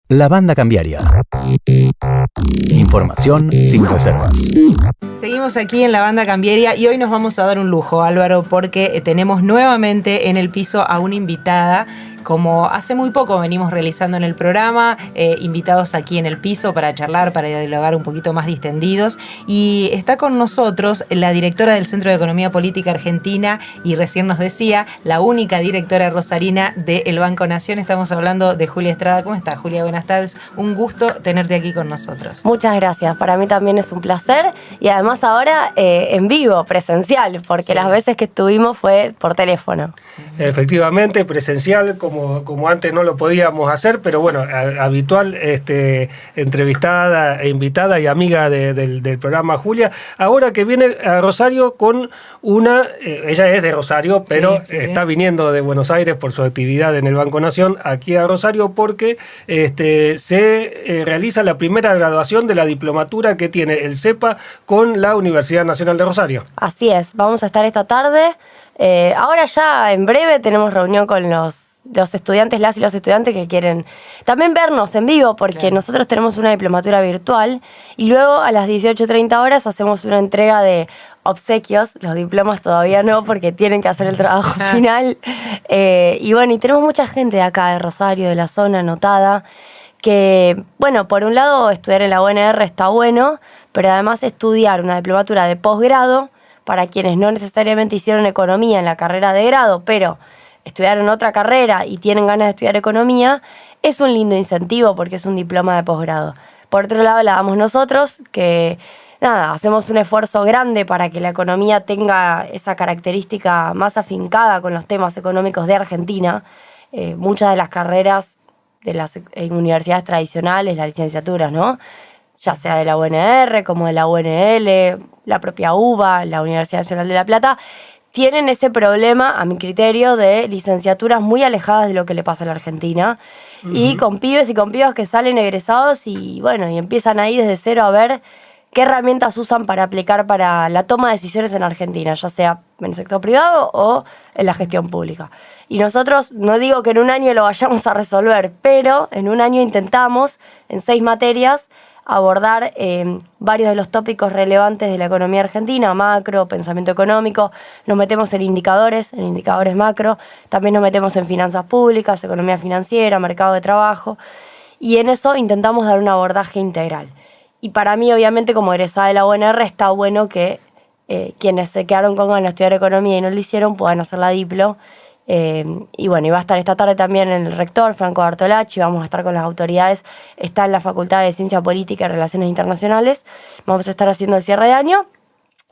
La Banda Cambiaria. Información sin reservas. Seguimos aquí en La Banda Cambiaria y hoy nos vamos a dar un lujo, Álvaro, porque tenemos nuevamente en el piso a una invitada. Como hace muy poco venimos realizando en el programa, invitados aquí en el piso para charlar, para dialogar un poquito más distendidos. Y está con nosotros la directora del Centro de Economía Política Argentina y recién nos decía, la única directora rosarina del Banco Nación. Estamos hablando de Julia Estrada. ¿Cómo estás, Julia? Buenas tardes. Un gusto tenerte aquí con nosotros. Muchas gracias. Para mí también es un placer. Y además ahora en vivo, presencial, porque sí, las veces que estuvimos fue por teléfono. Efectivamente, presencial, como antes no lo podíamos hacer, pero bueno, habitual entrevistada e invitada y amiga del programa Julia. Ahora que viene a Rosario con ella es de Rosario, pero está viniendo de Buenos Aires por su actividad en el Banco Nación aquí a Rosario porque se realiza la primera graduación de la diplomatura que tiene el CEPA con la Universidad Nacional de Rosario. Así es, vamos a estar esta tarde. Ahora ya en breve tenemos reunión con los estudiantes, las y los estudiantes que quieren también vernos en vivo, porque claro, nosotros tenemos una diplomatura virtual y luego a las 18:30 horas hacemos una entrega de obsequios. Los diplomas todavía no, porque tienen que hacer el trabajo final. Y bueno, y tenemos mucha gente de acá, de Rosario, de la zona, anotada, que, bueno, por un lado estudiar en la UNR está bueno, pero además estudiar una diplomatura de posgrado, para quienes no necesariamente hicieron economía en la carrera de grado, pero estudiaron otra carrera y tienen ganas de estudiar economía, es un lindo incentivo porque es un diploma de posgrado. Por otro lado, la damos nosotros, que nada, hacemos un esfuerzo grande para que la economía tenga esa característica más afincada con los temas económicos de Argentina. Muchas de las carreras de las universidades tradicionales, las licenciaturas, ¿no?, ya sea de la UNR como de la UNL, la propia UBA, la Universidad Nacional de La Plata, tienen ese problema, a mi criterio, de licenciaturas muy alejadas de lo que le pasa a la Argentina. Uh-huh. Y con pibes y con pibas que salen egresados y bueno, y empiezan ahí desde cero a ver qué herramientas usan para aplicar para la toma de decisiones en Argentina, ya sea en el sector privado o en la gestión pública. Y nosotros, no digo que en un año lo vayamos a resolver, pero en un año intentamos, en 6 materias, abordar varios de los tópicos relevantes de la economía argentina, macro, pensamiento económico. Nos metemos en indicadores macro, también nos metemos en finanzas públicas, economía financiera, mercado de trabajo, y en eso intentamos dar un abordaje integral. Y para mí, obviamente, como egresada de la UNR, está bueno que quienes se quedaron con ganas de estudiar economía y no lo hicieron puedan hacer la diplo. Y bueno, y va a estar esta tarde también el rector Franco Bartolacci, vamos a estar con las autoridades, está en la Facultad de Ciencia Política y Relaciones Internacionales, vamos a estar haciendo el cierre de año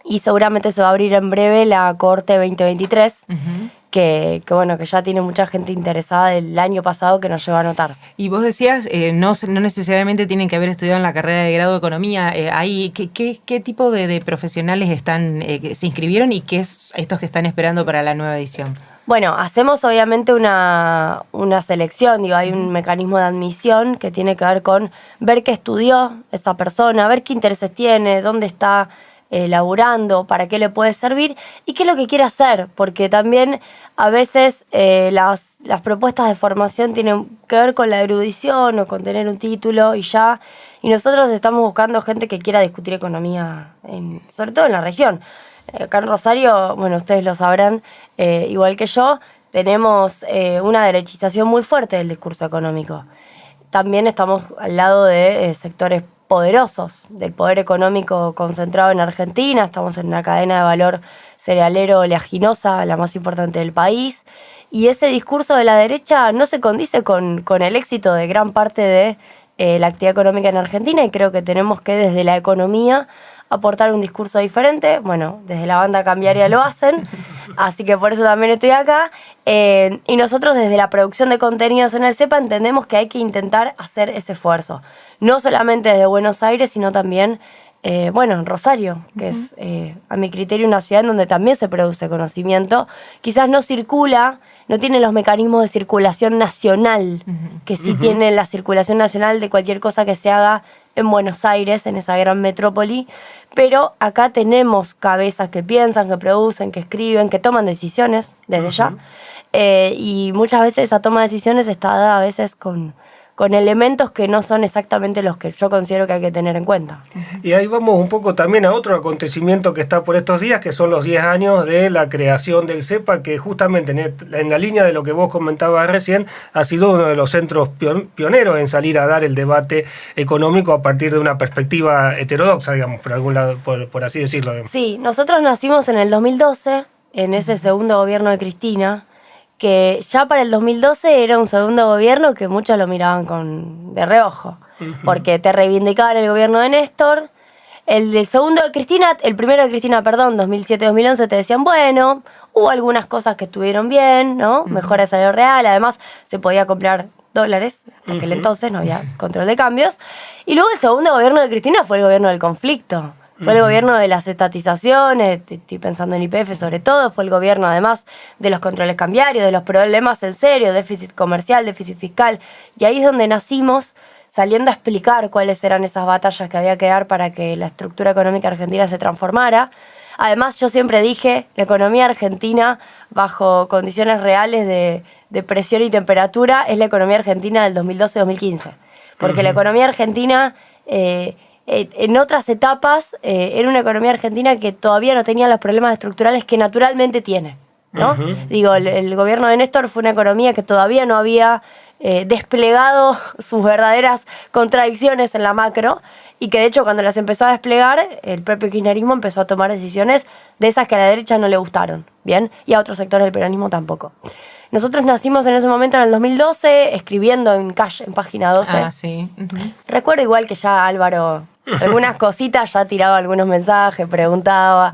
y seguramente se va a abrir en breve la cohorte 2023, uh-huh. que bueno, que ya tiene mucha gente interesada del año pasado que nos lleva a anotarse. Y vos decías, no necesariamente tienen que haber estudiado en la carrera de grado de economía. ¿Qué tipo de profesionales se inscribieron y qué es estos que están esperando para la nueva edición? Bueno, hacemos obviamente una selección, hay un mecanismo de admisión que tiene que ver con ver qué estudió esa persona, ver qué intereses tiene, dónde está laburando, para qué le puede servir y qué es lo que quiere hacer, porque también a veces las propuestas de formación tienen que ver con la erudición o con tener un título y nosotros estamos buscando gente que quiera discutir economía, sobre todo en la región. Acá en Rosario, bueno, ustedes lo sabrán, igual que yo, tenemos una derechización muy fuerte del discurso económico. También estamos al lado de sectores poderosos del poder económico concentrado en Argentina. Estamos en una cadena de valor cerealero oleaginosa, la más importante del país. Y ese discurso de la derecha no se condice con el éxito de gran parte de la actividad económica en Argentina y creo que tenemos que desde la economía aportar un discurso diferente. Bueno, desde la Banda Cambiaria lo hacen, así que por eso también estoy acá. Y nosotros desde la producción de contenidos en el CEPA entendemos que hay que intentar hacer ese esfuerzo. No solamente desde Buenos Aires, sino también, en Rosario, que es, a mi criterio, una ciudad en donde también se produce conocimiento. Quizás no circula, no tiene los mecanismos de circulación nacional, que sí tiene la circulación nacional de cualquier cosa que se haga en Buenos Aires, en esa gran metrópoli, pero acá tenemos cabezas que piensan, que producen, que escriben, que toman decisiones desde ya, y muchas veces esa toma de decisiones está dada a veces con con elementos que no son exactamente los que yo considero que hay que tener en cuenta. Y ahí vamos un poco también a otro acontecimiento que está por estos días, que son los 10 años de la creación del CEPA, que justamente en la línea de lo que vos comentabas recién, ha sido uno de los centros pioneros en salir a dar el debate económico a partir de una perspectiva heterodoxa, digamos, por algún lado, por así decirlo. Sí, nosotros nacimos en el 2012, en ese segundo gobierno de Cristina, que ya para el 2012 era un segundo gobierno que muchos lo miraban de reojo, porque te reivindicaban el gobierno de Néstor. El segundo de Cristina, el primero de Cristina, perdón, 2007-2011, te decían, bueno, hubo algunas cosas que estuvieron bien, ¿no? Mejora de salario real, además se podía comprar dólares, hasta aquel entonces no había control de cambios. Y luego el segundo gobierno de Cristina fue el gobierno del conflicto. Fue el gobierno de las estatizaciones, estoy pensando en YPF sobre todo, fue el gobierno además de los controles cambiarios, de los problemas en serio, déficit comercial, déficit fiscal. Y ahí es donde nacimos, saliendo a explicar cuáles eran esas batallas que había que dar para que la estructura económica argentina se transformara. Además, yo siempre dije, la economía argentina, bajo condiciones reales de presión y temperatura, es la economía argentina del 2012-2015. Porque la economía argentina... en otras etapas era una economía argentina que todavía no tenía los problemas estructurales que naturalmente tiene, ¿no? Digo, el gobierno de Néstor fue una economía que todavía no había desplegado sus verdaderas contradicciones en la macro y que de hecho cuando las empezó a desplegar el propio kirchnerismo empezó a tomar decisiones de esas que a la derecha no le gustaron, ¿bien? Y a otros sectores del peronismo tampoco. Nosotros nacimos en ese momento en el 2012 escribiendo en Cash, en página 12. Ah, sí. Recuerdo igual que ya Álvaro algunas cositas ya tiraba algunos mensajes, preguntaba.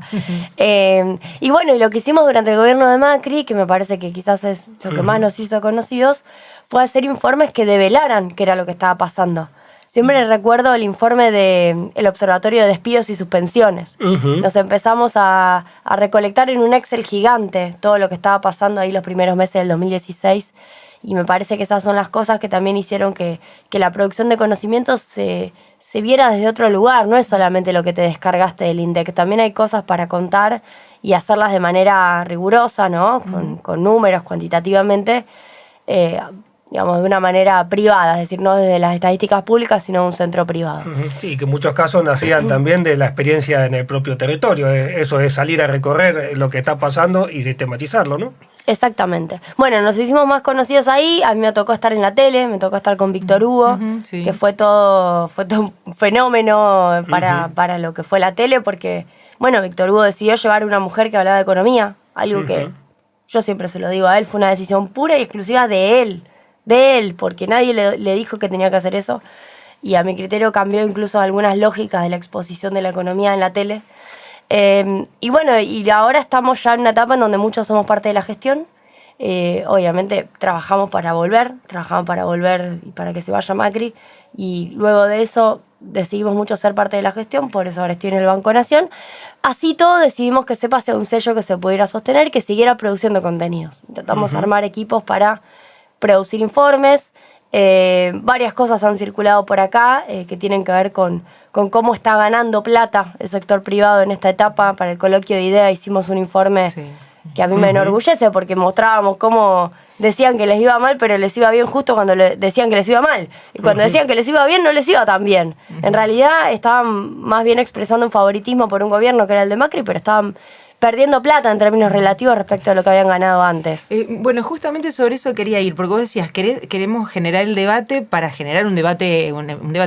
Y bueno, y lo que hicimos durante el gobierno de Macri, que me parece que quizás es lo que más nos hizo conocidos, fue hacer informes que develaran qué era lo que estaba pasando. Siempre recuerdo el informe del Observatorio de Despidos y Suspensiones. Nos empezamos a recolectar en un Excel gigante todo lo que estaba pasando ahí los primeros meses del 2016. Y me parece que esas son las cosas que también hicieron que la producción de conocimientos se viera desde otro lugar. No es solamente lo que te descargaste del INDEC, también hay cosas para contar y hacerlas de manera rigurosa, ¿no? Con números, cuantitativamente, digamos, de una manera privada, es decir, no desde las estadísticas públicas, sino de un centro privado. Sí, que en muchos casos nacían también de la experiencia en el propio territorio. Eso es salir a recorrer lo que está pasando y sistematizarlo, ¿no? Exactamente. Bueno, nos hicimos más conocidos ahí. A mí me tocó estar en la tele, me tocó estar con Víctor Hugo, sí, que fue todo un fenómeno para lo que fue la tele, porque, bueno, Víctor Hugo decidió llevar a una mujer que hablaba de economía, algo que yo siempre se lo digo a él, fue una decisión pura y exclusiva de él, porque nadie le dijo que tenía que hacer eso. Y a mi criterio cambió incluso algunas lógicas de la exposición de la economía en la tele. Y bueno, y ahora estamos ya en una etapa en donde muchos somos parte de la gestión. Obviamente trabajamos para volver y para que se vaya Macri. Y luego de eso decidimos mucho ser parte de la gestión, por eso ahora estoy en el Banco Nación. Así todo decidimos que CEPA sea un sello que se pudiera sostener y que siguiera produciendo contenidos. Intentamos armar equipos para producir informes. Varias cosas han circulado por acá que tienen que ver con cómo está ganando plata el sector privado en esta etapa. Para el coloquio de IDEA hicimos un informe que a mí me enorgullece porque mostrábamos cómo decían que les iba mal, pero les iba bien justo cuando decían que les iba mal. Y cuando decían que les iba bien, no les iba tan bien. En realidad estaban más bien expresando un favoritismo por un gobierno que era el de Macri, pero estaban perdiendo plata en términos relativos respecto a lo que habían ganado antes. Bueno, justamente sobre eso quería ir, porque vos decías, queremos generar el debate para generar un debate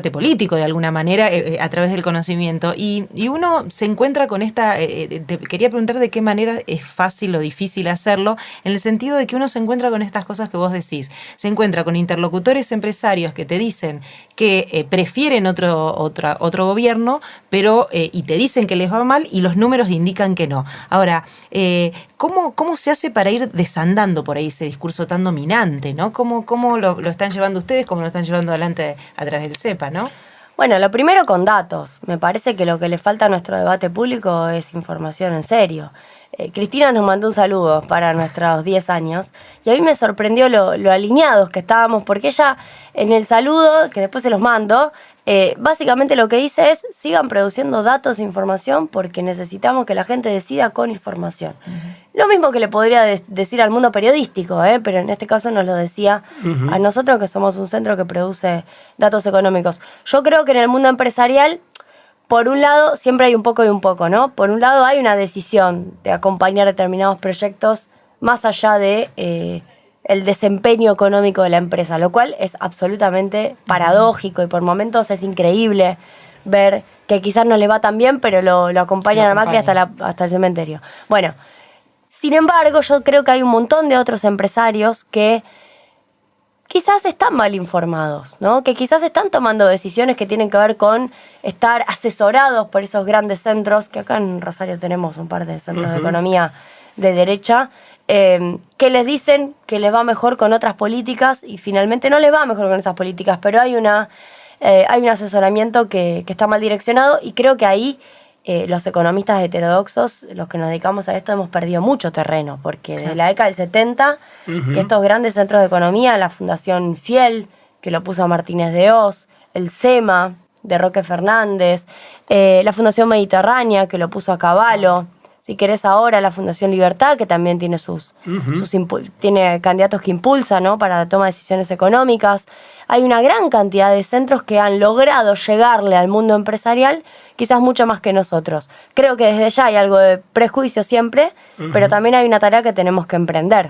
político de alguna manera a través del conocimiento. Y uno se encuentra con esta, quería preguntar de qué manera es fácil o difícil hacerlo, en el sentido de que uno se encuentra con estas cosas que vos decís. Se encuentra con interlocutores empresarios que te dicen que prefieren otro gobierno, pero y te dicen que les va mal y los números indican que no. Ahora, ¿cómo se hace para ir desandando por ahí ese discurso tan dominante, ¿no? ¿Cómo lo están llevando ustedes? ¿Cómo lo están llevando adelante a través del CEPA, no? Bueno, lo primero con datos. Me parece que lo que le falta a nuestro debate público es información en serio. Cristina nos mandó un saludo para nuestros 10 años y a mí me sorprendió lo alineados que estábamos, porque ella en el saludo, que después se los mando, básicamente lo que dice es: sigan produciendo datos e información porque necesitamos que la gente decida con información. Lo mismo que le podría decir al mundo periodístico, pero en este caso nos lo decía a nosotros, que somos un centro que produce datos económicos. Yo creo que en el mundo empresarial, por un lado, siempre hay un poco y un poco, ¿no? Por un lado hay una decisión de acompañar determinados proyectos más allá de el desempeño económico de la empresa, lo cual es absolutamente paradójico y por momentos es increíble ver que quizás no le va tan bien, pero lo acompañan a Macri hasta el cementerio. Bueno, sin embargo, yo creo que hay un montón de otros empresarios que quizás están mal informados, ¿no? Que quizás están tomando decisiones que tienen que ver con estar asesorados por esos grandes centros, que acá en Rosario tenemos un par de centros de economía de derecha, que les dicen que les va mejor con otras políticas y finalmente no les va mejor con esas políticas, pero hay un asesoramiento que está mal direccionado, y creo que ahí los economistas heterodoxos, los que nos dedicamos a esto, hemos perdido mucho terreno, porque desde la década del 70, que estos grandes centros de economía, la Fundación Fiel, que lo puso a Martínez de Hoz, el SEMA, de Roque Fernández, la Fundación Mediterránea, que lo puso a Cavallo, si querés ahora la Fundación Libertad, que también tiene tiene candidatos que impulsa, ¿no?, para la toma de decisiones económicas. Hay una gran cantidad de centros que han logrado llegarle al mundo empresarial, quizás mucho más que nosotros. Creo que desde ya hay algo de prejuicio siempre, pero también hay una tarea que tenemos que emprender.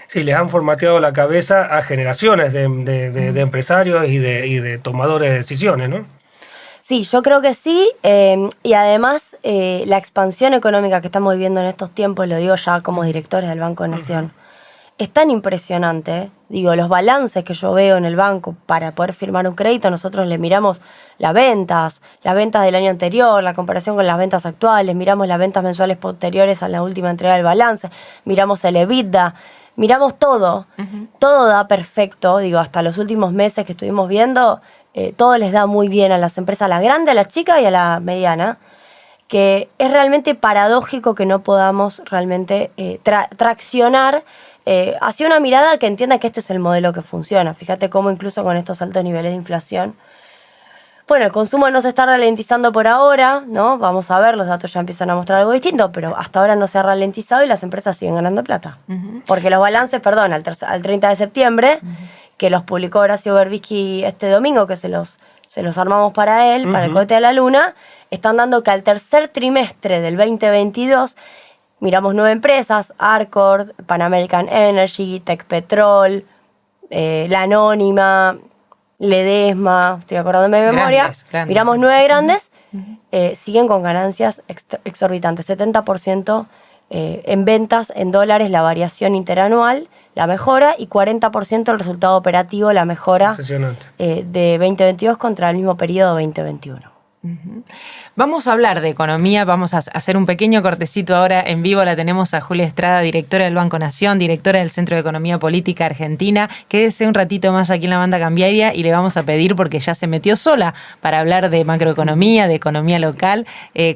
Sí, les han formateado la cabeza a generaciones de empresarios y de tomadores de decisiones, ¿no? Sí, yo creo que sí, y además la expansión económica que estamos viviendo en estos tiempos, lo digo ya como directores del Banco Nación, es tan impresionante. Digo, los balances que yo veo en el banco para poder firmar un crédito, nosotros le miramos las ventas del año anterior, la comparación con las ventas actuales, miramos las ventas mensuales posteriores a la última entrega del balance, miramos el EBITDA, miramos todo, todo da perfecto. Digo, hasta los últimos meses que estuvimos viendo, todo les da muy bien a las empresas, a la grande, a la chica y a la mediana, que es realmente paradójico que no podamos realmente traccionar hacia una mirada que entienda que este es el modelo que funciona. Fíjate cómo incluso con estos altos niveles de inflación, bueno, el consumo no se está ralentizando por ahora, ¿no? Vamos a ver, los datos ya empiezan a mostrar algo distinto, pero hasta ahora no se ha ralentizado y las empresas siguen ganando plata. Porque los balances, al 30 de septiembre, que los publicó Horacio Berbisky este domingo, que se los armamos para él, para el cohete de la luna, están dando que al tercer trimestre del 2022, miramos 9 empresas: Arcor, Pan American Energy, Tecpetrol, La Anónima, Ledesma, estoy acordándome de memoria. Grandes. Miramos 9 grandes, siguen con ganancias exorbitantes, 70% en ventas en dólares, la variación interanual, la mejora, y 40% el resultado operativo, la mejora de 2022 contra el mismo periodo 2021. Vamos a hablar de economía, vamos a hacer un pequeño cortecito ahora en vivo. La tenemos a Julia Estrada, directora del Banco Nación, directora del Centro de Economía Política Argentina. Quédese un ratito más aquí en la banda cambiaria y le vamos a pedir, porque ya se metió sola para hablar de macroeconomía, de economía local.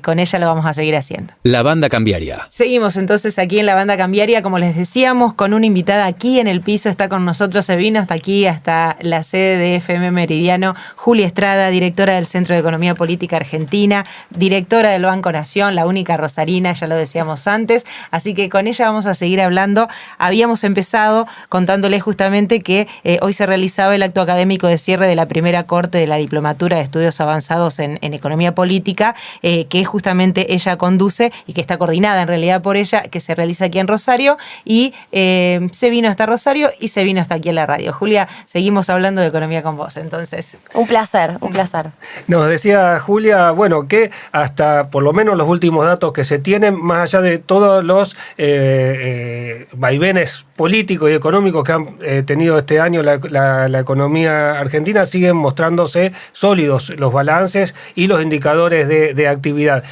Con ella lo vamos a seguir haciendo. La banda cambiaria. Seguimos entonces aquí en la banda cambiaria, como les decíamos, con una invitada aquí en el piso. Está con nosotros, se vino hasta aquí, hasta la sede de FM Meridiano, Julia Estrada, directora del Centro de Economía Política Argentina, directora del Banco Nación, la única rosarina, ya lo decíamos antes, así que con ella vamos a seguir hablando. Habíamos empezado contándoles justamente que hoy se realizaba el acto académico de cierre de la primera corte de la Diplomatura de Estudios Avanzados en Economía Política, que justamente ella conduce y que está coordinada en realidad por ella, que se realiza aquí en Rosario, y se vino hasta Rosario y se vino hasta aquí en la radio. Julia, seguimos hablando de economía con vos, entonces. Un placer. Nos decía Julia, bueno, que hasta por lo menos los últimos datos que se tienen, más allá de todos los vaivenes políticos y económicos que han tenido este año la economía argentina, siguen mostrándose sólidos los balances y los indicadores de actividad.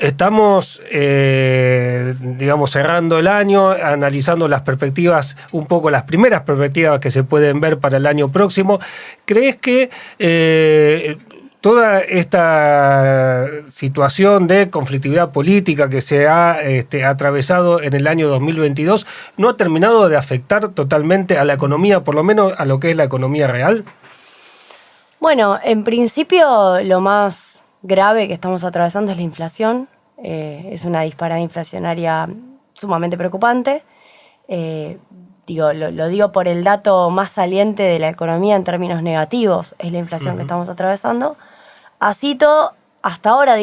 Estamos, digamos, cerrando el año, analizando las perspectivas, un poco las primeras perspectivas que se pueden ver para el año próximo. ¿Crees que toda esta situación de conflictividad política que se ha atravesado en el año 2022 no ha terminado de afectar totalmente a la economía, por lo menos a lo que es la economía real? Bueno, en principio lo más grave que estamos atravesando es la inflación. Es una disparada inflacionaria sumamente preocupante. Lo digo por el dato más saliente de la economía en términos negativos, es la inflación que estamos atravesando. Así todo, hasta ahora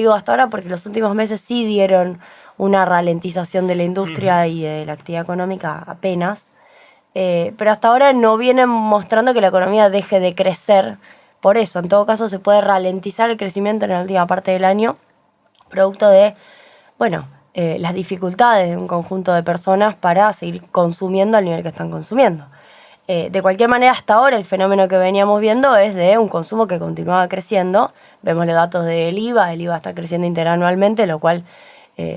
porque los últimos meses sí dieron una ralentización de la industria y de la actividad económica apenas, pero hasta ahora no vienen mostrando que la economía deje de crecer. Por eso, en todo caso, se puede ralentizar el crecimiento en la última parte del año, producto de, las dificultades de un conjunto de personas para seguir consumiendo al nivel que están consumiendo. De cualquier manera, hasta ahora el fenómeno que veníamos viendo es de un consumo que continuaba creciendo. Vemos los datos del IVA, el IVA está creciendo interanualmente, lo cual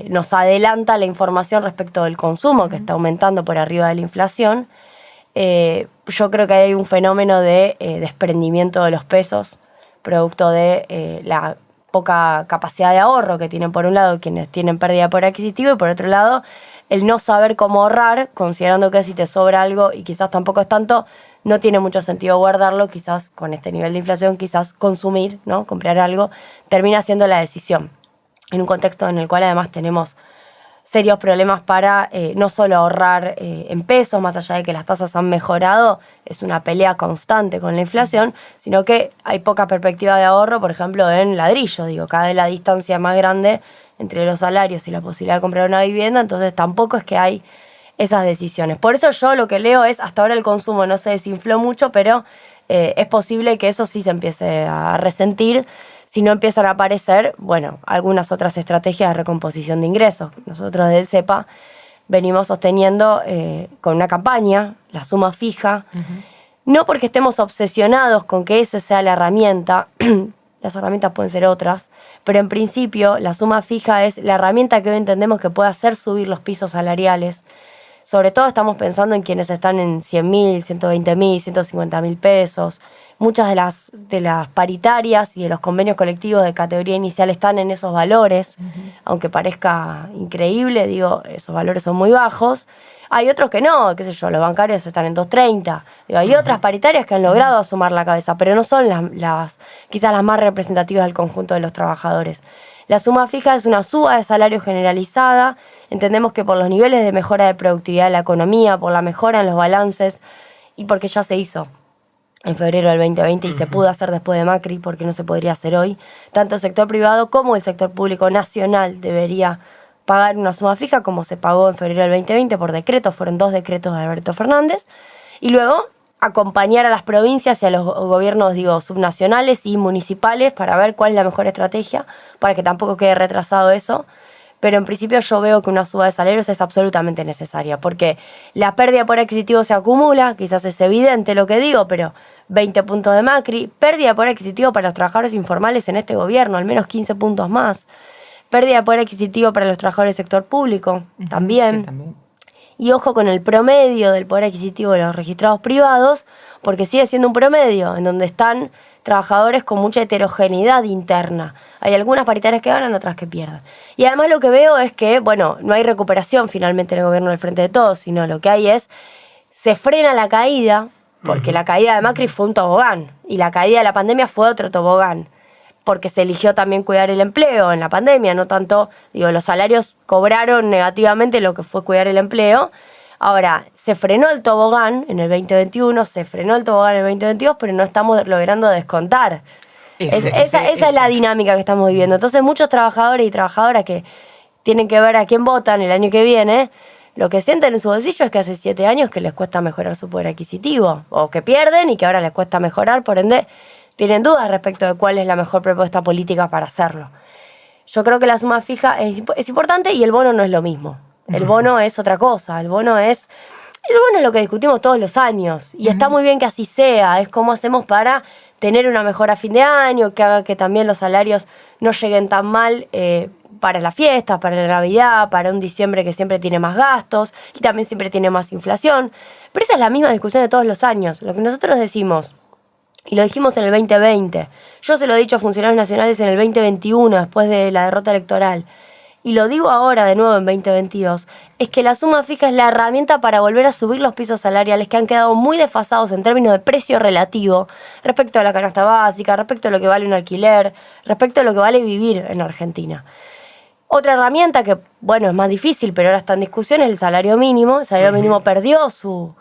nos adelanta la información respecto del consumo que está aumentando por arriba de la inflación. Yo creo que hay un fenómeno de desprendimiento de los pesos, producto de la poca capacidad de ahorro que tienen por un lado quienes tienen pérdida de poder adquisitivo y por otro lado el no saber cómo ahorrar, considerando que si te sobra algo y quizás tampoco es tanto, no tiene mucho sentido guardarlo, quizás con este nivel de inflación, quizás consumir, ¿no? Comprar algo, termina siendo la decisión. En un contexto en el cual además tenemos serios problemas para no solo ahorrar en pesos, más allá de que las tasas han mejorado, es una pelea constante con la inflación, sino que hay poca perspectiva de ahorro, por ejemplo, en ladrillo. Cada vez la distancia más grande entre los salarios y la posibilidad de comprar una vivienda, entonces tampoco es que hay esas decisiones. Por eso yo lo que leo es, hasta ahora el consumo no se desinfló mucho, pero es posible que eso sí se empiece a resentir si no empiezan a aparecer, algunas otras estrategias de recomposición de ingresos. Nosotros del CEPA venimos sosteniendo con una campaña, la suma fija, no porque estemos obsesionados con que esa sea la herramienta, las herramientas pueden ser otras, pero en principio la suma fija es la herramienta que hoy entendemos que puede hacer subir los pisos salariales. Sobre todo estamos pensando en quienes están en 100.000, 120.000, 150.000 pesos. Muchas de las paritarias y de los convenios colectivos de categoría inicial están en esos valores, aunque parezca increíble, esos valores son muy bajos. Hay otros que no, los bancarios están en 2.30. Hay otras paritarias que han logrado asomar la cabeza, pero no son quizás las más representativas del conjunto de los trabajadores. La suma fija es una suba de salario generalizada. Entendemos que por los niveles de mejora de productividad de la economía, por la mejora en los balances y porque ya se hizo en febrero del 2020 y se pudo hacer después de Macri, porque no se podría hacer hoy, tanto el sector privado como el sector público nacional debería pagar una suma fija como se pagó en febrero del 2020 por decreto, fueron 2 decretos de Alberto Fernández, y luego acompañar a las provincias y a los gobiernos, subnacionales y municipales para ver cuál es la mejor estrategia, para que tampoco quede retrasado eso. Pero en principio yo veo que una suba de salarios es absolutamente necesaria, porque la pérdida de poder adquisitivo se acumula, quizás es evidente lo que digo, pero 20 puntos de Macri, pérdida de poder adquisitivo para los trabajadores informales en este gobierno, al menos 15 puntos más, pérdida de poder adquisitivo para los trabajadores del sector público, también. Sí, también. Y ojo con el promedio del poder adquisitivo de los registrados privados, porque sigue siendo un promedio en donde están trabajadores con mucha heterogeneidad interna. Hay algunas paritarias que ganan, otras que pierden. Y además lo que veo es que, no hay recuperación finalmente en el gobierno del Frente de Todos, sino lo que hay es, se frena la caída, porque la caída de Macri fue un tobogán, y la caída de la pandemia fue otro tobogán, porque se eligió también cuidar el empleo en la pandemia, no tanto, los salarios cobraron negativamente lo que fue cuidar el empleo. Ahora, se frenó el tobogán en el 2021, se frenó el tobogán en el 2022, pero no estamos logrando descontar. Esa es la dinámica que estamos viviendo. Entonces, muchos trabajadores y trabajadoras que tienen que ver a quién votan el año que viene, lo que sienten en su bolsillo es que hace 7 años que les cuesta mejorar su poder adquisitivo, o que pierden y que ahora les cuesta mejorar, por ende, tienen dudas respecto de cuál es la mejor propuesta política para hacerlo. Yo creo que la suma fija es importante y el bono no es lo mismo. El bono es otra cosa. El bono es lo que discutimos todos los años. Y está muy bien que así sea. Es cómo hacemos para tener una mejora a fin de año, que haga que también los salarios no lleguen tan mal para las fiestas, para la Navidad, para un diciembre que siempre tiene más gastos y también siempre tiene más inflación. Pero esa es la misma discusión de todos los años. Lo que nosotros decimos Y lo dijimos en el 2020. Yo se lo he dicho a funcionarios nacionales en el 2021, después de la derrota electoral. Y lo digo ahora de nuevo en 2022, es que la suma fija es la herramienta para volver a subir los pisos salariales que han quedado muy desfasados en términos de precio relativo respecto a la canasta básica, respecto a lo que vale un alquiler, respecto a lo que vale vivir en Argentina. Otra herramienta que, bueno, es más difícil, pero ahora está en discusión, es el salario mínimo. El salario mínimo perdió su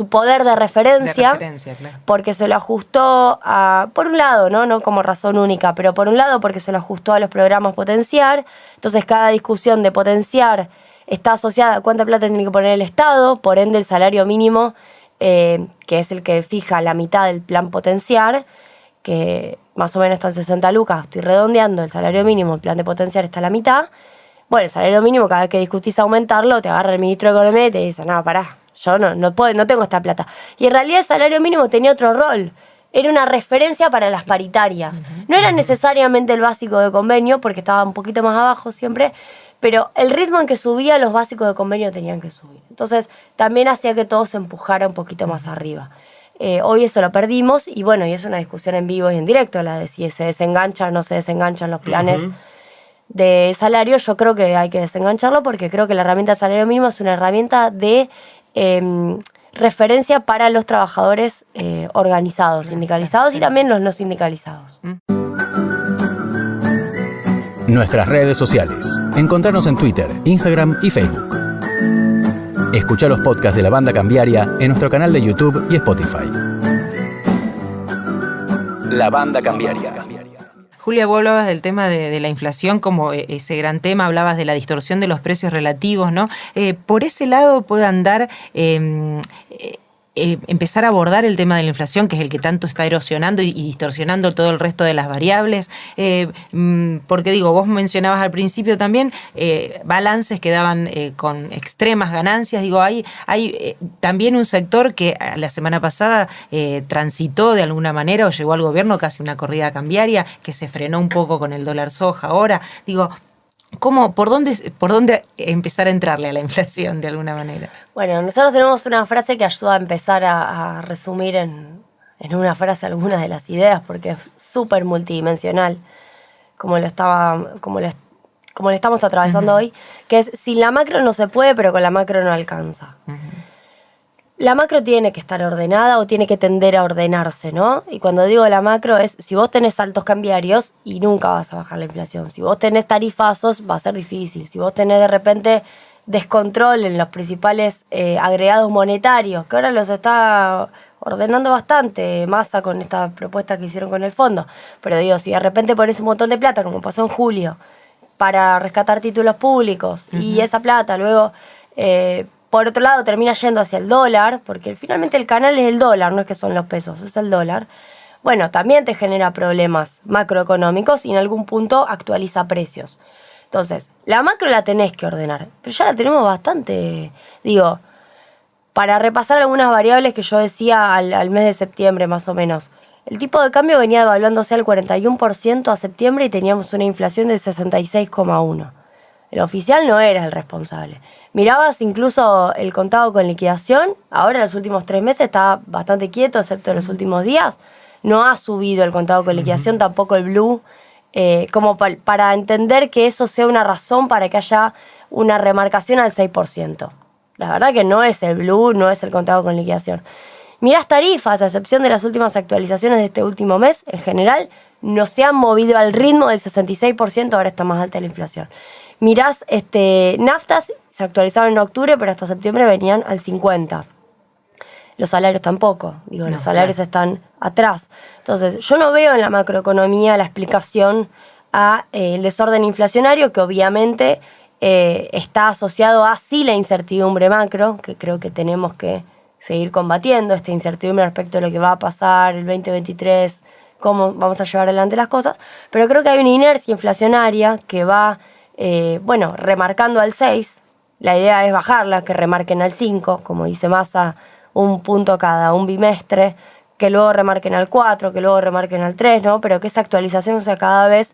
poder de referencia, claro. Porque se lo ajustó a, por un lado, no como razón única, pero por un lado porque se lo ajustó a los programas Potenciar. Entonces cada discusión de Potenciar está asociada a cuánta plata tiene que poner el Estado, por ende el salario mínimo, que es el que fija la mitad del plan Potenciar, que más o menos está en 60 lucas, estoy redondeando el salario mínimo, el plan de Potenciar está a la mitad. Bueno, el salario mínimo, cada vez que discutís aumentarlo, te agarra el ministro de Economía y te dice, no, pará, yo no tengo esta plata. Y en realidad el salario mínimo tenía otro rol. Era una referencia para las paritarias. No era necesariamente el básico de convenio, porque estaba un poquito más abajo siempre, pero el ritmo en que subía los básicos de convenio tenían que subir. Entonces también hacía que todo se empujara un poquito más arriba. Hoy eso lo perdimos y bueno, y es una discusión en vivo y en directo, la de si se desenganchan o no se desenganchan los planes de salario. Yo creo que hay que desengancharlo porque creo que la herramienta de salario mínimo es una herramienta de referencia para los trabajadores organizados, sindicalizados y también los no sindicalizados. Nuestras redes sociales. Encontrarnos en Twitter, Instagram y Facebook. Escucha los podcasts de La Banda Cambiaria en nuestro canal de YouTube y Spotify. La Banda Cambiaria. Julia, vos hablabas del tema de la inflación como ese gran tema, hablabas de la distorsión de los precios relativos, ¿no? Por ese lado puede andar empezar a abordar el tema de la inflación, que es el que tanto está erosionando y distorsionando todo el resto de las variables, porque digo, vos mencionabas al principio también balances que daban con extremas ganancias. Digo, hay también un sector que la semana pasada transitó de alguna manera o llegó al gobierno casi una corrida cambiaria, que se frenó un poco con el dólar soja ahora. Digo, ¿por dónde empezar a entrarle a la inflación de alguna manera? Bueno, nosotros tenemos una frase que ayuda a empezar a resumir en una frase algunas de las ideas, porque es súper multidimensional, como lo estamos atravesando hoy, que es: sin la macro no se puede, pero con la macro no alcanza. La macro tiene que estar ordenada o tiene que tender a ordenarse, ¿no? Y cuando digo la macro es, si vos tenés saltos cambiarios y nunca vas a bajar la inflación. Si vos tenés tarifazos, va a ser difícil. Si vos tenés de repente descontrol en los principales agregados monetarios, que ahora los está ordenando bastante Massa con esta propuesta que hicieron con el fondo. Pero digo, si de repente pones un montón de plata, como pasó en julio, para rescatar títulos públicos, y esa plata luego... por otro lado, termina yendo hacia el dólar, porque finalmente el canal es el dólar, no es que son los pesos, es el dólar. Bueno, también te genera problemas macroeconómicos y en algún punto actualiza precios. Entonces, la macro la tenés que ordenar, pero ya la tenemos bastante. Digo, para repasar algunas variables que yo decía al mes de septiembre más o menos. El tipo de cambio venía devaluándose al 41% a septiembre y teníamos una inflación del 66,1%. El oficial no era el responsable. Mirabas incluso el contado con liquidación, ahora en los últimos 3 meses está bastante quieto, excepto en los últimos días. No ha subido el contado con liquidación, tampoco el blue, como para entender que eso sea una razón para que haya una remarcación al 6%. La verdad que no es el blue, no es el contado con liquidación. Mirás tarifas, a excepción de las últimas actualizaciones de este último mes, en general no se han movido al ritmo del 66%, ahora está más alta la inflación. Mirás naftas, se actualizaron en octubre, pero hasta septiembre venían al 50%. Los salarios tampoco, los salarios están atrás. Entonces, yo no veo en la macroeconomía la explicación a el desorden inflacionario, que obviamente está asociado a sí la incertidumbre macro, que creo que tenemos que seguir combatiendo, esta incertidumbre respecto a lo que va a pasar el 2023, cómo vamos a llevar adelante las cosas, pero creo que hay una inercia inflacionaria que va, remarcando al 6, la idea es bajarla, que remarquen al 5, como dice Massa, un punto cada un bimestre, que luego remarquen al 4, que luego remarquen al 3, ¿no? Pero que esa actualización sea cada vez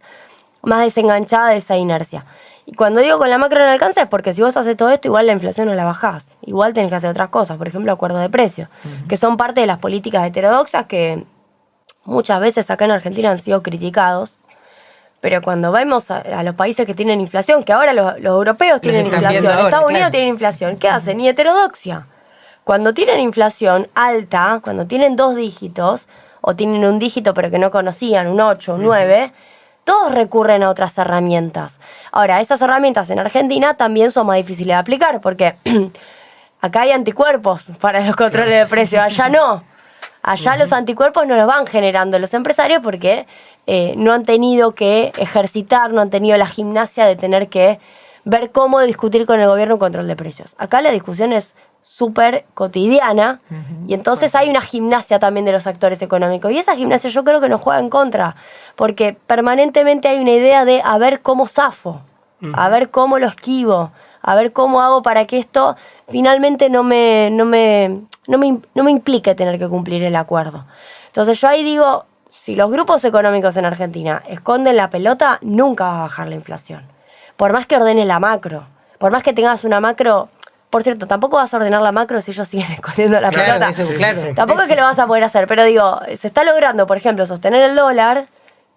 más desenganchada de esa inercia. Y cuando digo con la macro no alcanza es porque si vos haces todo esto, igual la inflación no la bajás. Igual tenés que hacer otras cosas, por ejemplo, acuerdos de precios, que son parte de las políticas heterodoxas que muchas veces acá en Argentina han sido criticados, pero cuando vemos a los países que tienen inflación, que ahora los europeos tienen inflación, Estados Unidos tienen inflación, ¿qué hacen? Y heterodoxia. Cuando tienen inflación alta, cuando tienen 2 dígitos, o tienen un dígito pero que no conocían, un 8, un 9, todos recurren a otras herramientas. Ahora, esas herramientas en Argentina también son más difíciles de aplicar, porque acá hay anticuerpos para los controles de precios, allá no. Allá los anticuerpos no los van generando los empresarios porque no han tenido que ejercitar, no han tenido la gimnasia de tener que ver cómo discutir con el gobierno un control de precios. Acá la discusión es súper cotidiana y entonces hay una gimnasia también de los actores económicos y esa gimnasia yo creo que nos juega en contra porque permanentemente hay una idea de a ver cómo zafo, a ver cómo lo esquivo, a ver cómo hago para que esto finalmente no me implique tener que cumplir el acuerdo. Entonces yo ahí digo, si los grupos económicos en Argentina esconden la pelota, nunca va a bajar la inflación. Por más que ordene la macro, por más que tengas una macro. Por cierto, tampoco vas a ordenar la macro si ellos siguen escondiendo la pelota. Eso, claro. Tampoco es que lo vas a poder hacer, pero digo, se está logrando, por ejemplo, sostener el dólar,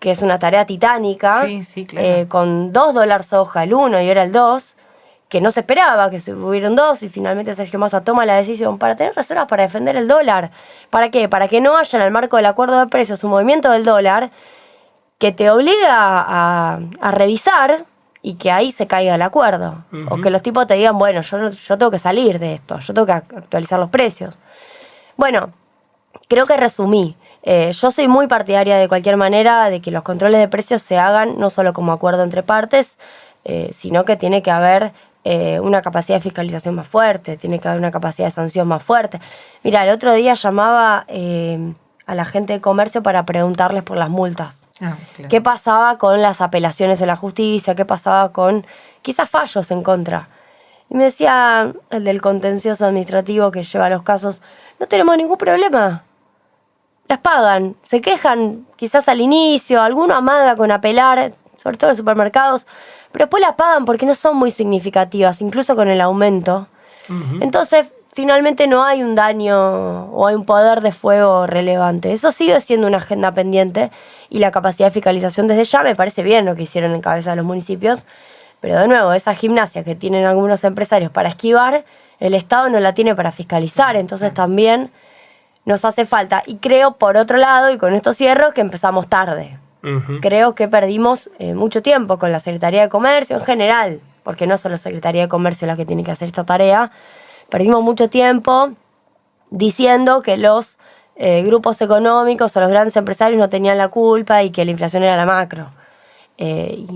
que es una tarea titánica, claro. con $2 soja, el 1 y ahora el 2, que no se esperaba, que se hubieron 2 y finalmente Sergio Massa toma la decisión para tener reservas para defender el dólar. ¿Para qué? Para que no haya en el marco del acuerdo de precios un movimiento del dólar que te obliga a revisar y que ahí se caiga el acuerdo. O que los tipos te digan, bueno, yo tengo que salir de esto, yo tengo que actualizar los precios. Bueno, creo que resumí. Yo soy muy partidaria de cualquier manera de que los controles de precios se hagan no solo como acuerdo entre partes, sino que tiene que haber una capacidad de fiscalización más fuerte, tiene que haber una capacidad de sanción más fuerte. Mira, el otro día llamaba a la gente de comercio para preguntarles por las multas. Claro. ¿Qué pasaba con las apelaciones en la justicia? ¿Qué pasaba con quizás fallos en contra? Y me decía el del contencioso administrativo que lleva los casos, no tenemos ningún problema. Las pagan, se quejan quizás al inicio, alguno amaga con apelar, sobre todo en los supermercados, pero después las pagan porque no son muy significativas, incluso con el aumento. Entonces, finalmente no hay un daño o hay un poder de fuego relevante. Eso sigue siendo una agenda pendiente y la capacidad de fiscalización desde ya me parece bien lo que hicieron en cabeza de los municipios, pero de nuevo, esa gimnasia que tienen algunos empresarios para esquivar, el Estado no la tiene para fiscalizar, entonces también nos hace falta. Y creo, por otro lado, y con esto cierro, que empezamos tarde. Creo que perdimos mucho tiempo con la Secretaría de Comercio en general, porque no solo Secretaría de Comercio la que tiene que hacer esta tarea. Perdimos mucho tiempo diciendo que los grupos económicos o los grandes empresarios no tenían la culpa y que la inflación era la macro. Y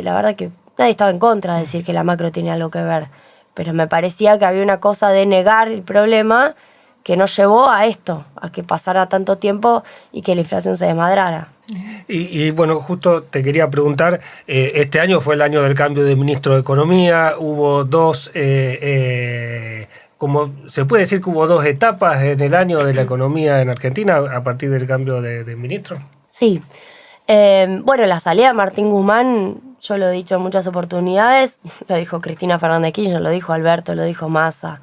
la verdad que nadie estaba en contra de decir que la macro tiene algo que ver. Pero me parecía que había una cosa de negar el problema que nos llevó a esto, a que pasara tanto tiempo y que la inflación se desmadrara. Y bueno, justo te quería preguntar, este año fue el año del cambio de ministro de Economía, hubo dos, como se puede decir que hubo 2 etapas en el año de la economía en Argentina a partir del cambio de ministro. Sí, bueno, la salida de Martín Guzmán, yo lo he dicho en muchas oportunidades, lo dijo Cristina Fernández de Kirchner, lo dijo Alberto, lo dijo Massa,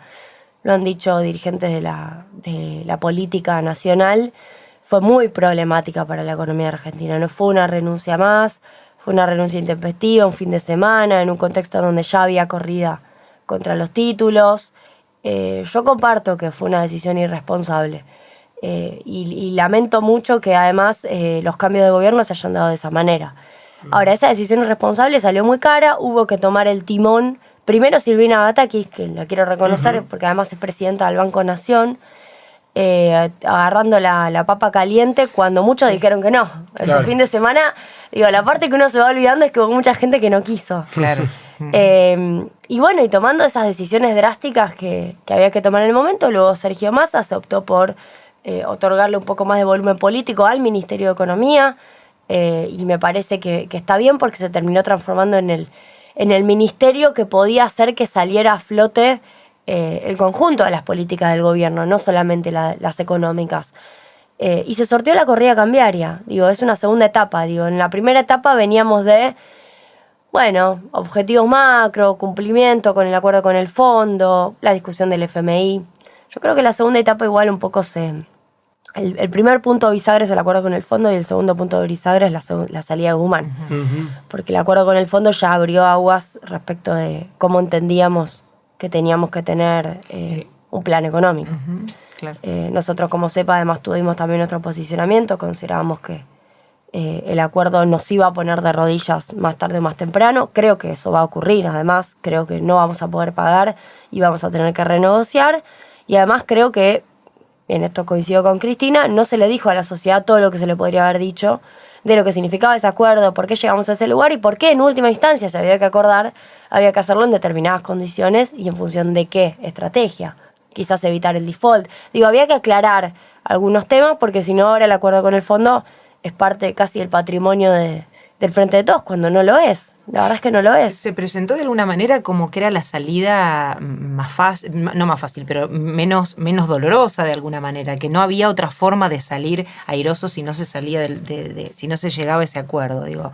lo han dicho dirigentes de la política nacional. Fue muy problemática para la economía argentina. No fue una renuncia más, fue una renuncia intempestiva, un fin de semana, en un contexto donde ya había corrida contra los títulos. Yo comparto que fue una decisión irresponsable y lamento mucho que además los cambios de gobierno se hayan dado de esa manera. Ahora, esa decisión irresponsable salió muy cara, hubo que tomar el timón. Primero Silvina Batakis, que la quiero reconocer porque además es presidenta del Banco Nación, agarrando la papa caliente cuando muchos dijeron que no. Ese fin de semana, la parte que uno se va olvidando es que hubo mucha gente que no quiso. Claro. Y bueno, y tomando esas decisiones drásticas que había que tomar en el momento, luego Sergio Massa se optó por otorgarle un poco más de volumen político al Ministerio de Economía, y me parece que está bien porque se terminó transformando en el ministerio que podía hacer que saliera a flote el conjunto de las políticas del gobierno, no solamente las económicas. Y se sorteó la corrida cambiaria. Es una segunda etapa. En la primera etapa veníamos de, objetivos macro, cumplimiento con el acuerdo con el fondo, la discusión del FMI. Yo creo que la segunda etapa igual un poco se el primer punto bisagra es el acuerdo con el fondo y el segundo punto bisagra es la salida de Guzmán. Porque el acuerdo con el fondo ya abrió aguas respecto de cómo entendíamos que teníamos que tener un plan económico. Claro. Nosotros, como CEPA, además tuvimos también nuestro posicionamiento, considerábamos que el acuerdo nos iba a poner de rodillas más tarde o más temprano. Creo que eso va a ocurrir, además creo que no vamos a poder pagar y vamos a tener que renegociar, y además creo que, en esto coincido con Cristina, no se le dijo a la sociedad todo lo que se le podría haber dicho de lo que significaba ese acuerdo, por qué llegamos a ese lugar y por qué en última instancia se había que acordar, había que hacerlo en determinadas condiciones y en función de qué estrategia. Quizás evitar el default. Digo, había que aclarar algunos temas porque si no ahora el acuerdo con el fondo es parte casi del patrimonio del Frente de Todos, cuando no lo es. La verdad es que no lo es. Se presentó de alguna manera como que era la salida más fácil, no más fácil, pero menos dolorosa de alguna manera, que no había otra forma de salir airoso si no se salía si no se llegaba a ese acuerdo. Digo,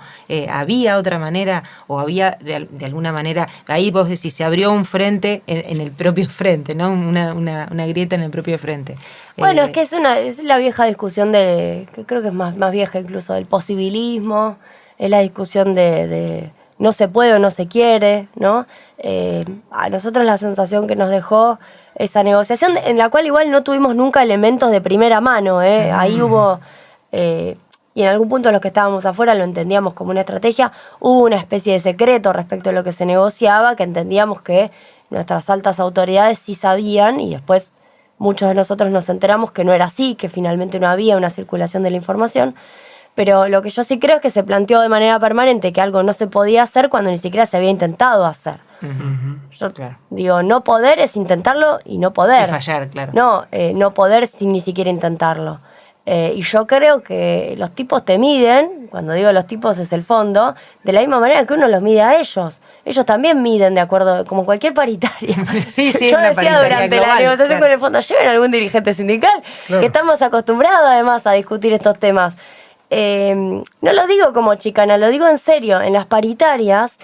había otra manera, o había de alguna manera, ahí vos decís, se abrió un frente en el propio frente, ¿no? Una grieta en el propio frente. Bueno, es que es la vieja discusión que creo que es más vieja incluso, del posibilismo, es la discusión de no se puede o no se quiere, ¿no? A nosotros la sensación que nos dejó esa negociación, en la cual igual no tuvimos nunca elementos de primera mano, Ahí hubo, y en algún punto los que estábamos afuera lo entendíamos como una estrategia, hubo una especie de secreto respecto a lo que se negociaba, que entendíamos que nuestras altas autoridades sí sabían, y después muchos de nosotros nos enteramos que no era así, que finalmente no había una circulación de la información. Pero lo que yo sí creo es que se planteó de manera permanente que algo no se podía hacer cuando ni siquiera se había intentado hacer. Yo digo, no poder es intentarlo y no poder. Y fallar, claro. No poder sin ni siquiera intentarlo. Y yo creo que los tipos te miden, cuando digo los tipos es el fondo, de la misma manera que uno los mide a ellos. Ellos también miden de acuerdo, como cualquier paritaria. Sí, yo decía durante global, la negociación con el fondo, lleven algún dirigente sindical que estamos acostumbrados además a discutir estos temas. No lo digo como chicana, lo digo en serio. En las paritarias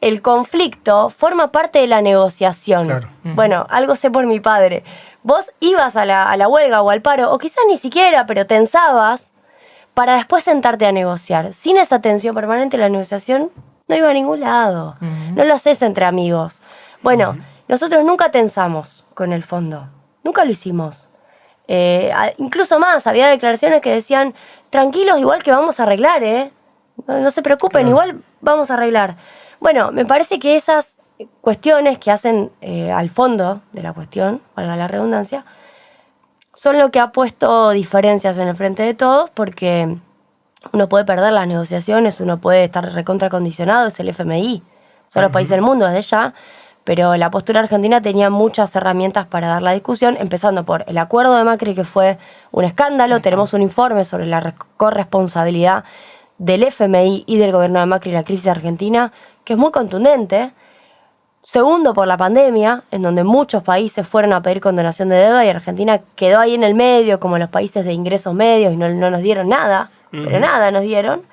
el conflicto forma parte de la negociación. Claro. Bueno, algo sé por mi padre. Vos ibas a la huelga o al paro, o quizás ni siquiera, pero tensabas para después sentarte a negociar. Sin esa tensión permanente la negociación no iba a ningún lado. No lo haces entre amigos. Bueno, nosotros nunca tensamos con el fondo. Nunca lo hicimos. Incluso más, había declaraciones que decían, tranquilos, igual que vamos a arreglar, no se preocupen, igual vamos a arreglar. Bueno, me parece que esas cuestiones que hacen al fondo de la cuestión, valga la redundancia, son lo que ha puesto diferencias en el Frente de Todos, porque uno puede perder las negociaciones, uno puede estar recontracondicionado, es el FMI, son los países del mundo desde ya. Pero la postura argentina tenía muchas herramientas para dar la discusión, empezando por el acuerdo de Macri, que fue un escándalo. Tenemos un informe sobre la corresponsabilidad del FMI y del gobierno de Macri en la crisis argentina, que es muy contundente. Segundo, por la pandemia, en donde muchos países fueron a pedir condonación de deuda y Argentina quedó ahí en el medio, como los países de ingresos medios, y no nos dieron nada, pero nada nos dieron.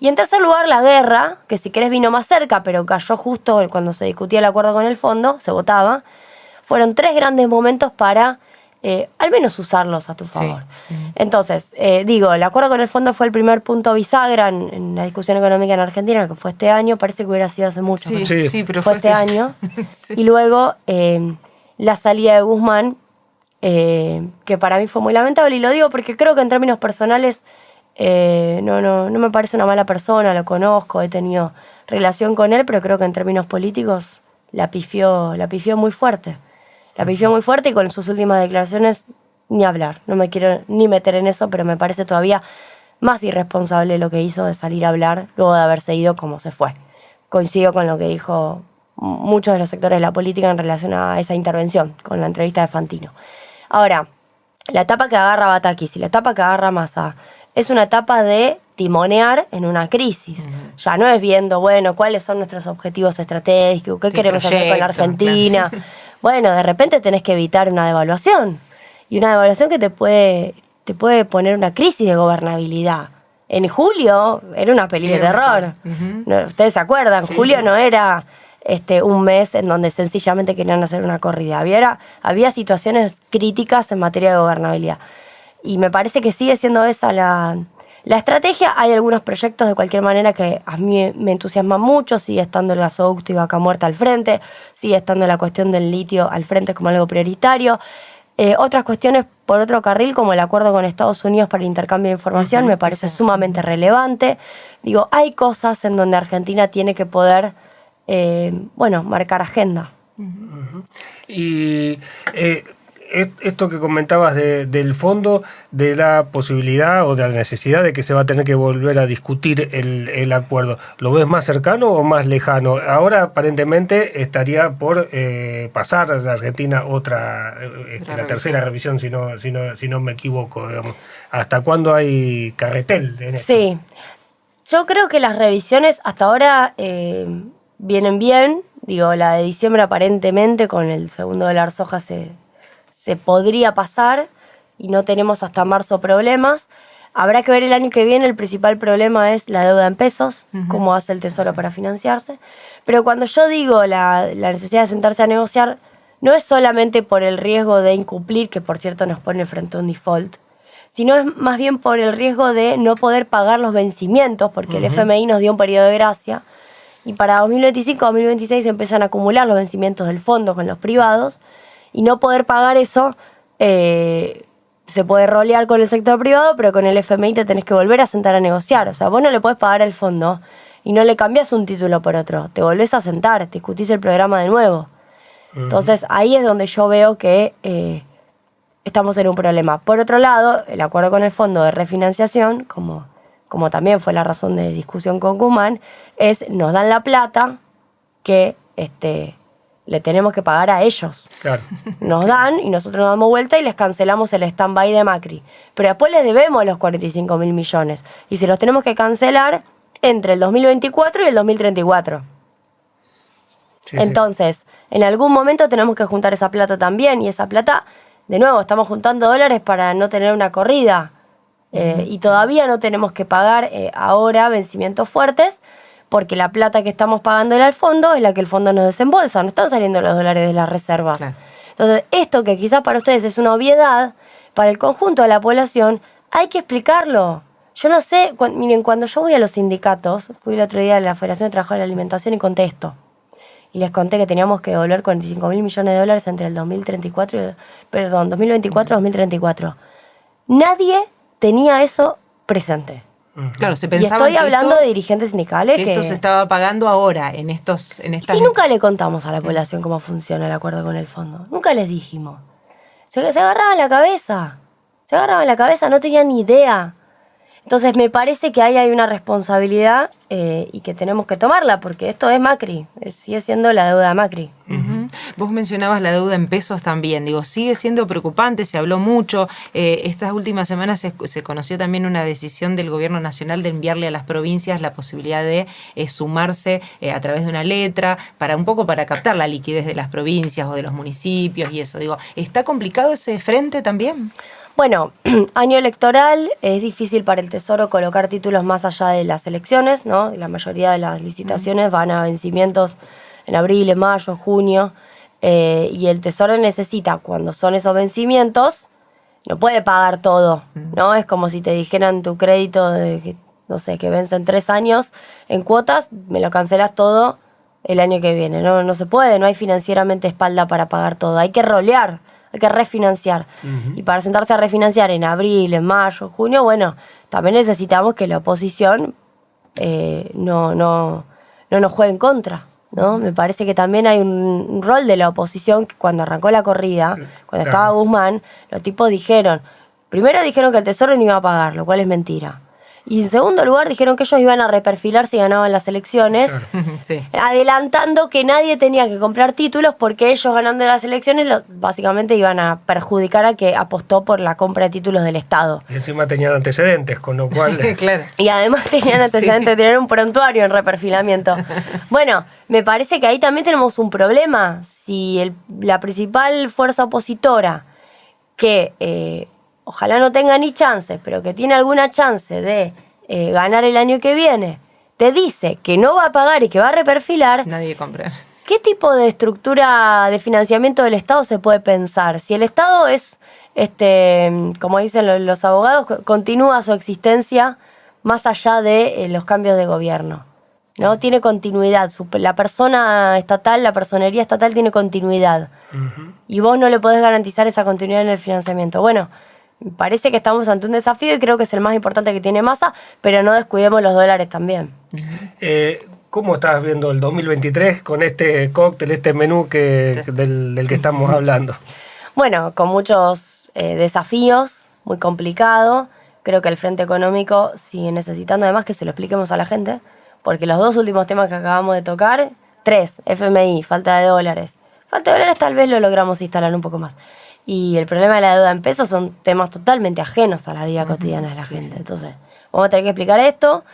Y en tercer lugar, la guerra, que si querés vino más cerca, pero cayó justo cuando se discutía el acuerdo con el fondo, se votaba. Fueron 3 grandes momentos para al menos usarlos a tu favor. Sí. Entonces, el acuerdo con el fondo fue el primer punto bisagra en la discusión económica en Argentina, que fue este año. Parece que hubiera sido hace mucho. Sí, pero fue este año. Sí. Y luego la salida de Guzmán, que para mí fue muy lamentable. Y lo digo porque creo que en términos personales no me parece una mala persona, lo conozco, he tenido relación con él, pero creo que en términos políticos la pifió muy fuerte. La pifió muy fuerte y con sus últimas declaraciones ni hablar. No me quiero ni meter en eso, pero me parece todavía más irresponsable lo que hizo de salir a hablar luego de haberse ido como se fue. Coincido con lo que dijo muchos de los sectores de la política en relación a esa intervención, con la entrevista de Fantino. Ahora, la etapa que agarra Batakis y la etapa que agarra Massa es una etapa de timonear en una crisis. Ya no es viendo, cuáles son nuestros objetivos estratégicos, qué queremos hacer con la Argentina. Claro. Bueno, de repente tenés que evitar una devaluación. Y una devaluación que te puede poner una crisis de gobernabilidad. En julio era una peli de terror. Ustedes se acuerdan, julio no era un mes en donde sencillamente querían hacer una corrida. Había situaciones críticas en materia de gobernabilidad. Y me parece que sigue siendo esa la estrategia. Hay algunos proyectos de cualquier manera que a mí me entusiasman mucho. Sigue estando el gasoducto y Vaca Muerta al frente. Sigue estando la cuestión del litio al frente como algo prioritario. Otras cuestiones por otro carril, como el acuerdo con Estados Unidos para el intercambio de información, me parece sumamente relevante. Digo, hay cosas en donde Argentina tiene que poder, marcar agenda. Y esto que comentabas del fondo, de la posibilidad o de la necesidad de que se va a tener que volver a discutir el acuerdo, ¿lo ves más cercano o más lejano? Ahora aparentemente estaría por pasar a la Argentina la tercera revisión, si no me equivoco, digamos. ¿Hasta cuándo hay carretel en esto? Sí, yo creo que las revisiones hasta ahora vienen bien. Digo, la de diciembre aparentemente con el segundo dólar soja se podría pasar y no tenemos hasta marzo problemas. Habrá que ver el año que viene. El principal problema es la deuda en pesos, cómo hace el Tesoro para financiarse. Pero cuando yo digo la necesidad de sentarse a negociar, no es solamente por el riesgo de incumplir, que por cierto nos pone frente a un default, sino es más bien por el riesgo de no poder pagar los vencimientos, porque el FMI nos dio un periodo de gracia, y para 2025-2026 empiezan a acumular los vencimientos del fondo con los privados, y no poder pagar eso, se puede rolear con el sector privado, pero con el FMI te tenés que volver a sentar a negociar. O sea, vos no le podés pagar al fondo y no le cambiás un título por otro. Te volvés a sentar, te discutís el programa de nuevo. Entonces, ahí es donde yo veo que estamos en un problema. Por otro lado, el acuerdo con el fondo de refinanciación, como también fue la razón de discusión con Guzmán, nos dan la plata que le tenemos que pagar a ellos. Claro. Nos dan y nosotros nos damos vuelta y les cancelamos el stand-by de Macri. Pero después les debemos los 45.000 millones. Y se los tenemos que cancelar entre el 2024 y el 2034. Sí, entonces, en algún momento tenemos que juntar esa plata también. Y esa plata, de nuevo, estamos juntando dólares para no tener una corrida. Y todavía no tenemos que pagar ahora vencimientos fuertes, porque la plata que estamos pagándole al fondo es la que el fondo nos desembolsa, no están saliendo los dólares de las reservas. Claro. Entonces, esto que quizás para ustedes es una obviedad, para el conjunto de la población hay que explicarlo. Yo no sé, miren, cuando yo voy a los sindicatos, fui el otro día a la Federación de Trabajadores de la Alimentación y conté esto. Y les conté que teníamos que devolver 45.000 millones de dólares entre el 2024 y 2034. Nadie tenía eso presente. Claro, se pensaba y estoy hablando de dirigentes sindicales que esto se estaba pagando ahora en estas. Sí, nunca le contamos a la población cómo funciona el acuerdo con el fondo. Nunca les dijimos. Se agarraban la cabeza. No tenían ni idea. Entonces me parece que ahí hay una responsabilidad y que tenemos que tomarla, porque esto es Macri, sigue siendo la deuda de Macri. Vos mencionabas la deuda en pesos también, digo, sigue siendo preocupante, se habló mucho, estas últimas semanas se conoció también una decisión del gobierno nacional de enviarle a las provincias la posibilidad de sumarse a través de una letra, para captar la liquidez de las provincias o de los municipios y eso, digo, ¿está complicado ese frente también? Bueno, año electoral, es difícil para el Tesoro colocar títulos más allá de las elecciones, ¿no? La mayoría de las licitaciones van a vencimientos en abril, en mayo, en junio, y el Tesoro necesita, cuando son esos vencimientos, no puede pagar todo, ¿no? Es como si te dijeran tu crédito de, no sé, que vence en 3 años en cuotas, me lo cancelas todo el año que viene, ¿no? No se puede, no hay financieramente espalda para pagar todo, hay que rolear. Hay que refinanciar. Y para sentarse a refinanciar en abril, en mayo, en junio, bueno, también necesitamos que la oposición no nos juegue en contra, ¿no? Me parece que también hay un rol de la oposición que cuando arrancó la corrida, cuando estaba Guzmán, los tipos primero dijeron que el Tesoro no iba a pagar, lo cual es mentira. Y en segundo lugar dijeron que ellos iban a reperfilar si ganaban las elecciones, sí, adelantando que nadie tenía que comprar títulos porque ellos ganando las elecciones básicamente iban a perjudicar a que apostó por la compra de títulos del Estado. Y encima tenían antecedentes, con lo cual... Claro. Y además tenían antecedentes de tener un prontuario en reperfilamiento. Bueno, me parece que ahí también tenemos un problema. Si la principal fuerza opositora que... ojalá no tenga ni chances, pero que tiene alguna chance de ganar el año que viene, te dice que no va a pagar y que va a reperfilar, nadie compra. ¿Qué tipo de estructura de financiamiento del Estado se puede pensar? Si el Estado es como dicen los abogados, continúa su existencia más allá de los cambios de gobierno, ¿no? Tiene continuidad. La persona estatal, la personería estatal tiene continuidad. Uh-huh. Y vos no le podés garantizar esa continuidad en el financiamiento. Bueno, parece que estamos ante un desafío y creo que es el más importante que tiene Massa, pero no descuidemos los dólares también. ¿Cómo estás viendo el 2023 con este cóctel, este menú del que estamos hablando? Bueno, con muchos desafíos, muy complicado. Creo que el Frente Económico sigue necesitando además que se lo expliquemos a la gente, porque los dos últimos temas que acabamos de tocar, 3, FMI, falta de dólares. Falta de dólares tal vez lo logramos instalar un poco más. Y el problema de la deuda en pesos son temas totalmente ajenos a la vida cotidiana de la gente. Entonces, vamos a tener que explicar esto.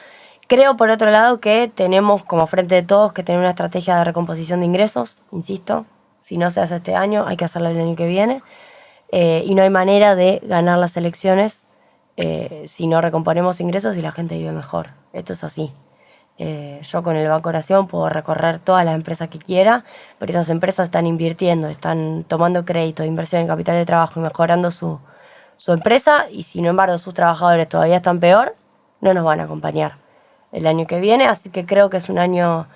Creo, por otro lado, que tenemos como Frente de Todos que tener una estrategia de recomposición de ingresos, insisto. Si no se hace este año, hay que hacerlo el año que viene. Y no hay manera de ganar las elecciones si no recomponemos ingresos y la gente vive mejor. Esto es así. Yo con el Banco Nación puedo recorrer todas las empresas que quiera, pero esas empresas están invirtiendo, están tomando crédito, inversión en capital de trabajo y mejorando su empresa, y sin embargo sus trabajadores todavía están peor, no nos van a acompañar el año que viene. Así que creo que es un año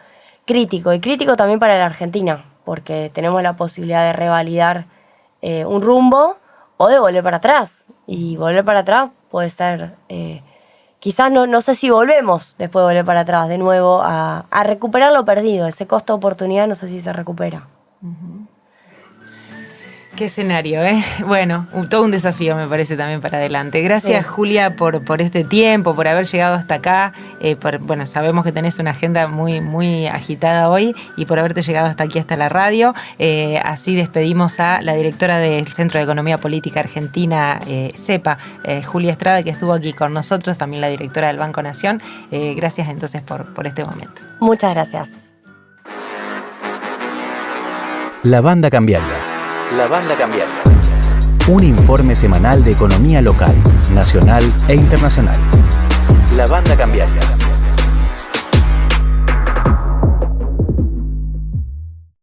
crítico, y crítico también para la Argentina, porque tenemos la posibilidad de revalidar un rumbo o de volver para atrás, y volver para atrás puede ser... Quizás no sé si volvemos después de volver para atrás de nuevo a recuperar lo perdido. Ese costo de oportunidad no sé si se recupera. Uh-huh. Qué escenario, ¿eh? Bueno, todo un desafío me parece también para adelante. Gracias, sí, Julia, por este tiempo, por haber llegado hasta acá. Bueno, sabemos que tenés una agenda muy, muy agitada hoy, y por haberte llegado hasta aquí, hasta la radio. Así despedimos a la directora del Centro de Economía Política Argentina, CEPA, Julia Estrada, que estuvo aquí con nosotros, también la directora del Banco Nación. Gracias entonces por este momento. Muchas gracias. La Banda Cambiaria. La Banda Cambiaria. Un informe semanal de economía local, nacional e internacional. La Banda Cambiaria.